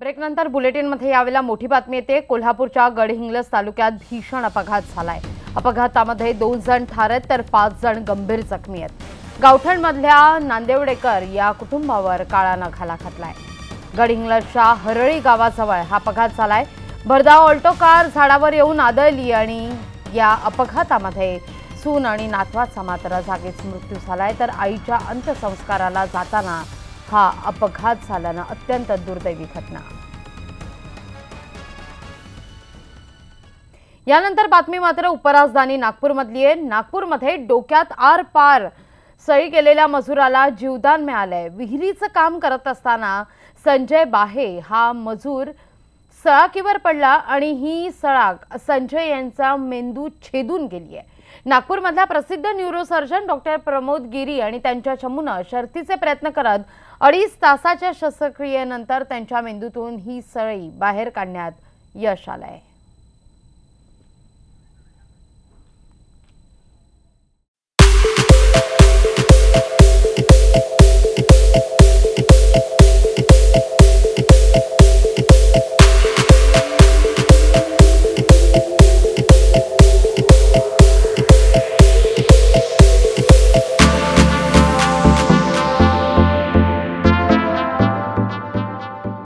ब्रेकनंतर बुलेटिनमध्ये यावेळेला मोठी बातमी येते। कोल्हापूरच्या गडहिंग्लज तालुक्यात भीषण अपघात झालाय। अपघातामध्ये 2 जण ठार आहेत तर 5 जण गंभीर जखमी आहेत। गावठणमधल्या नांदेवडेकर या कुटुंबावर काळानं घाला घातलाय। गडहिंग्लजच्या हरळी गावाजवळ हा अपघात झालाय। भरधाव ऑल्टो कार झाडावर येऊन आदळली आणि या अपघातामध्ये सून आणि नातवाचा मात्र जागीच मृत्यू झालाय तर आईच्या अंत्यसंस्काराला जाताना हा अपघात झाल्यानं अत्यंत दुर्दैवी घटना। यानंतर बातमी मात्र उपराजधानी नागपूरमधली आहे। नागपूरमध्ये डोक्यात आर पार सळी गेलेल्या मजुराला जीवदान मिळालंय। विहिरीचं काम करत असताना संजय बाहे हा मजूर सळाकीवर पडला आणि ही सळाक संजय यांचा मेंदू छेदून गेली आहे। नागपूरमधल्या प्रसिद्ध न्यूरोसर्जन डॉक्टर प्रमोद गिरी आणि त्यांच्या चमूने शर्थीचे प्रयत्न करत 2.5 तासाच्या शस्त्रक्रियेनंतर त्यांच्या मेंदूतून ही सळी बाहेर काढण्यात यश आलंय।